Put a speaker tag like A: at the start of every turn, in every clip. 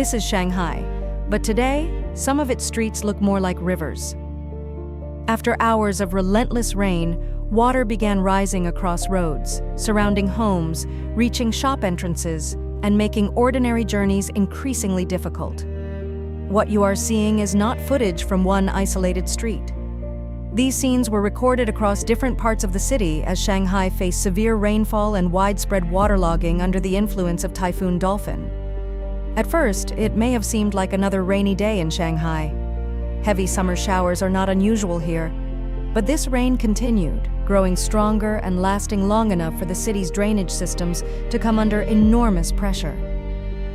A: This is Shanghai, but today, some of its streets look more like rivers. After hours of relentless rain, water began rising across roads, surrounding homes, reaching shop entrances, and making ordinary journeys increasingly difficult. What you are seeing is not footage from one isolated street. These scenes were recorded across different parts of the city as Shanghai faced severe rainfall and widespread waterlogging under the influence of Typhoon Dolphin. At first, it may have seemed like another rainy day in Shanghai. Heavy summer showers are not unusual here, but this rain continued, growing stronger and lasting long enough for the city's drainage systems to come under enormous pressure.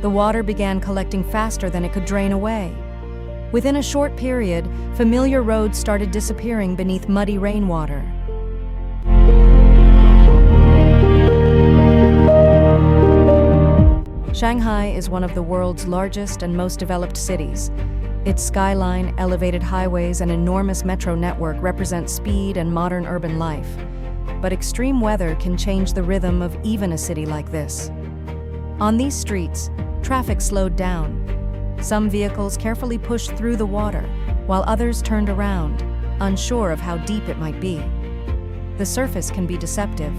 A: The water began collecting faster than it could drain away. Within a short period, familiar roads started disappearing beneath muddy rainwater. Shanghai is one of the world's largest and most developed cities. Its skyline, elevated highways, and enormous metro network represent speed and modern urban life. But extreme weather can change the rhythm of even a city like this. On these streets, traffic slowed down. Some vehicles carefully pushed through the water, while others turned around, unsure of how deep it might be. The surface can be deceptive.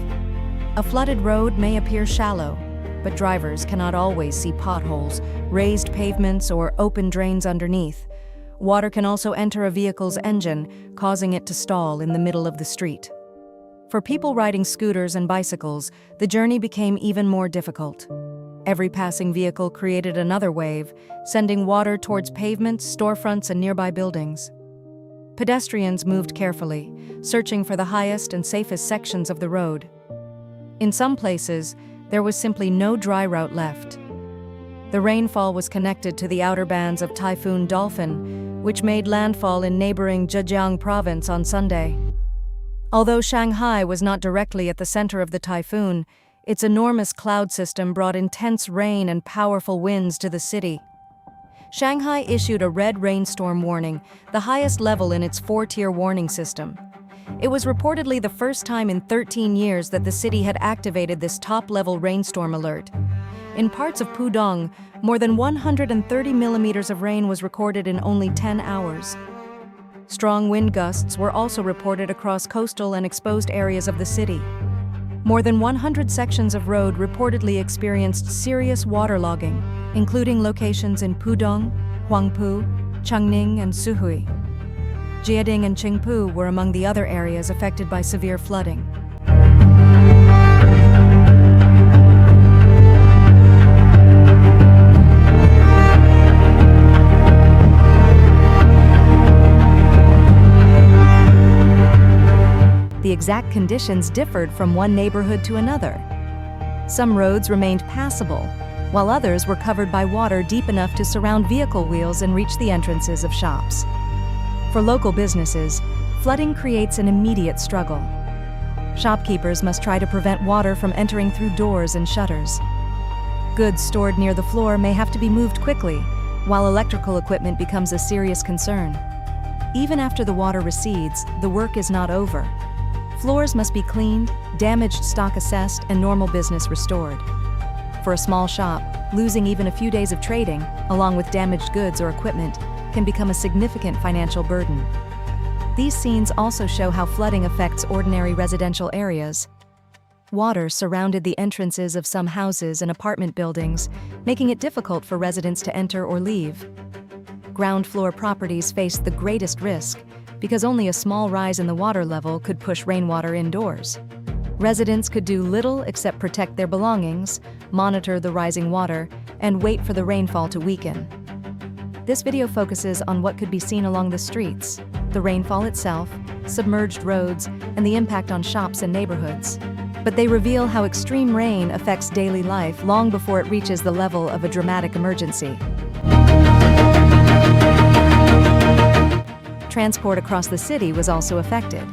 A: A flooded road may appear shallow, but drivers cannot always see potholes, raised pavements, or open drains underneath. Water can also enter a vehicle's engine, causing it to stall in the middle of the street. For people riding scooters and bicycles, the journey became even more difficult. Every passing vehicle created another wave, sending water towards pavements, storefronts, and nearby buildings. Pedestrians moved carefully, searching for the highest and safest sections of the road. In some places, there was simply no dry route left. The rainfall was connected to the outer bands of Typhoon Dolphin, which made landfall in neighboring Zhejiang province on Sunday. Although Shanghai was not directly at the center of the typhoon, its enormous cloud system brought intense rain and powerful winds to the city. Shanghai issued a red rainstorm warning, the highest level in its 4-tier warning system. It was reportedly the first time in 13 years that the city had activated this top-level rainstorm alert. In parts of Pudong, more than 130 millimeters of rain was recorded in only 10 hours. Strong wind gusts were also reported across coastal and exposed areas of the city. More than 100 sections of road reportedly experienced serious waterlogging, including locations in Pudong, Huangpu, Changning, and Suhui. Jiading and Qingpu were among the other areas affected by severe flooding. The exact conditions differed from one neighborhood to another. Some roads remained passable, while others were covered by water deep enough to surround vehicle wheels and reach the entrances of shops. For local businesses, flooding creates an immediate struggle. Shopkeepers must try to prevent water from entering through doors and shutters. Goods stored near the floor may have to be moved quickly, while electrical equipment becomes a serious concern. Even after the water recedes, the work is not over. Floors must be cleaned, damaged stock assessed, and normal business restored. For a small shop, losing even a few days of trading, along with damaged goods or equipment, can become a significant financial burden. These scenes also show how flooding affects ordinary residential areas. Water surrounded the entrances of some houses and apartment buildings, making it difficult for residents to enter or leave. Ground floor properties faced the greatest risk, because only a small rise in the water level could push rainwater indoors. Residents could do little except protect their belongings, monitor the rising water, and wait for the rainfall to weaken. This video focuses on what could be seen along the streets, the rainfall itself, submerged roads, and the impact on shops and neighborhoods. But they reveal how extreme rain affects daily life long before it reaches the level of a dramatic emergency. Transport across the city was also affected.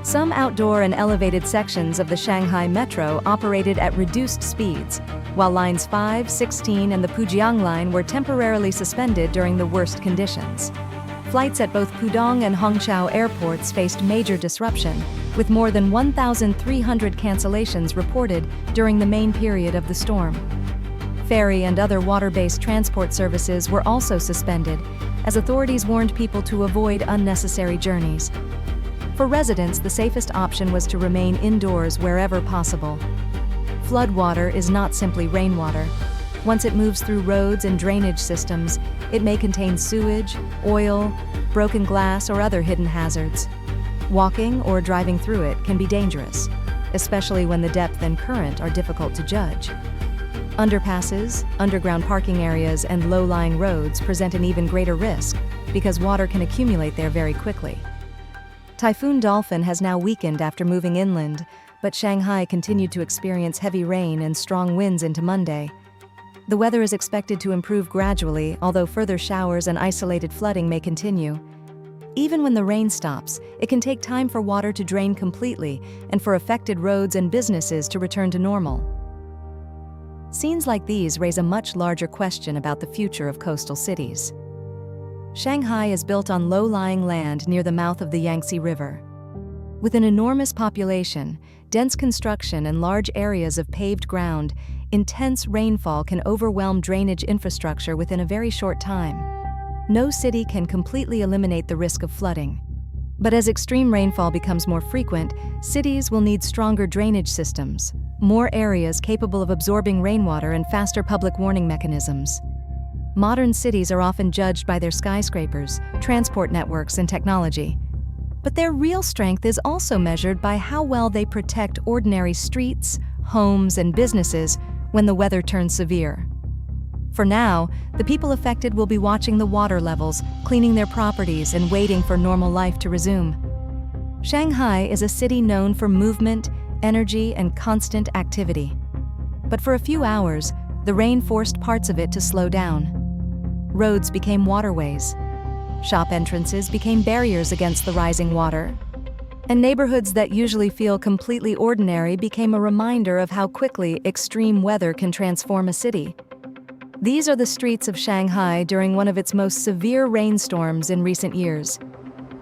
A: Some outdoor and elevated sections of the Shanghai Metro operated at reduced speeds, while lines 5, 16, and the Pujiang line were temporarily suspended during the worst conditions. Flights at both Pudong and Hongqiao airports faced major disruption, with more than 1,300 cancellations reported during the main period of the storm. Ferry and other water-based transport services were also suspended, as authorities warned people to avoid unnecessary journeys. For residents, the safest option was to remain indoors wherever possible. Floodwater is not simply rainwater. Once it moves through roads and drainage systems, it may contain sewage, oil, broken glass, or other hidden hazards. Walking or driving through it can be dangerous, especially when the depth and current are difficult to judge. Underpasses, underground parking areas, and low-lying roads present an even greater risk because water can accumulate there very quickly. Typhoon Dolphin has now weakened after moving inland, but Shanghai continued to experience heavy rain and strong winds into Monday. The weather is expected to improve gradually, although further showers and isolated flooding may continue. Even when the rain stops, it can take time for water to drain completely and for affected roads and businesses to return to normal. Scenes like these raise a much larger question about the future of coastal cities. Shanghai is built on low-lying land near the mouth of the Yangtze River. With an enormous population, dense construction, and large areas of paved ground, intense rainfall can overwhelm drainage infrastructure within a very short time. No city can completely eliminate the risk of flooding. But as extreme rainfall becomes more frequent, cities will need stronger drainage systems, more areas capable of absorbing rainwater, and faster public warning mechanisms. Modern cities are often judged by their skyscrapers, transport networks, and technology. But their real strength is also measured by how well they protect ordinary streets, homes, and businesses when the weather turns severe. For now, the people affected will be watching the water levels, cleaning their properties, and waiting for normal life to resume. Shanghai is a city known for movement, energy, and constant activity. But for a few hours, the rain forced parts of it to slow down. Roads became waterways. Shop entrances became barriers against the rising water. And neighborhoods that usually feel completely ordinary became a reminder of how quickly extreme weather can transform a city. These are the streets of Shanghai during one of its most severe rainstorms in recent years.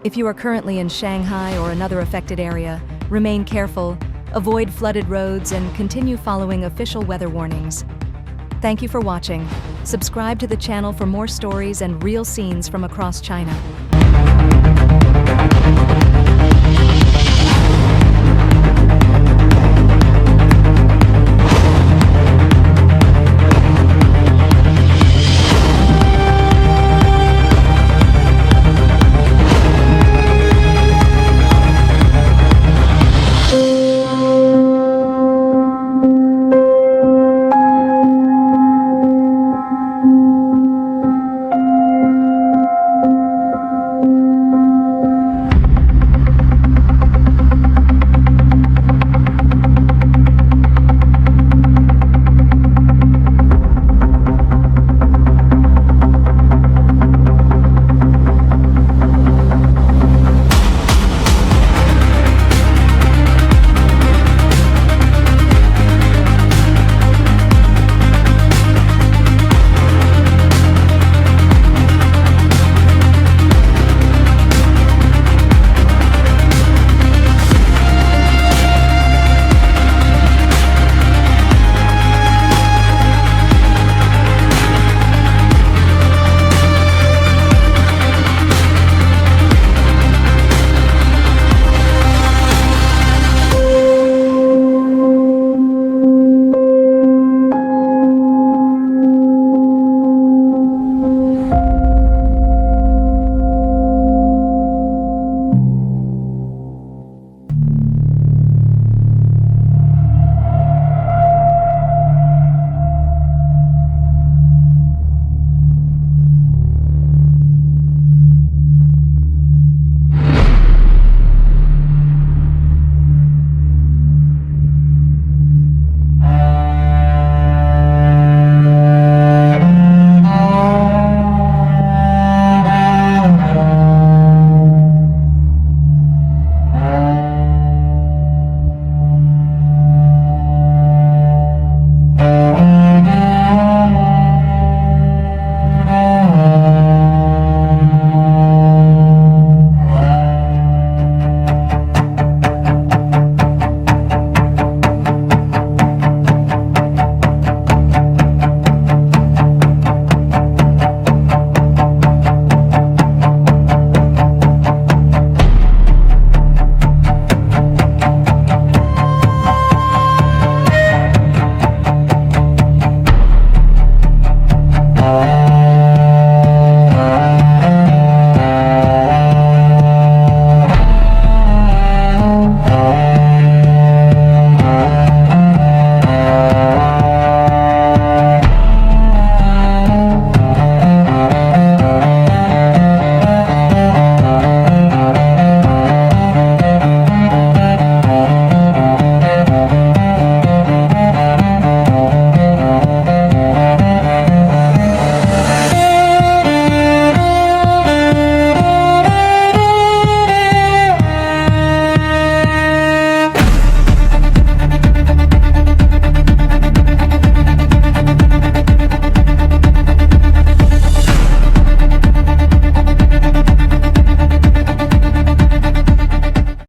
A: If you are currently in Shanghai or another affected area, remain careful, avoid flooded roads, and continue following official weather warnings. Thank you for watching. Subscribe to the channel for more stories and real scenes from across China.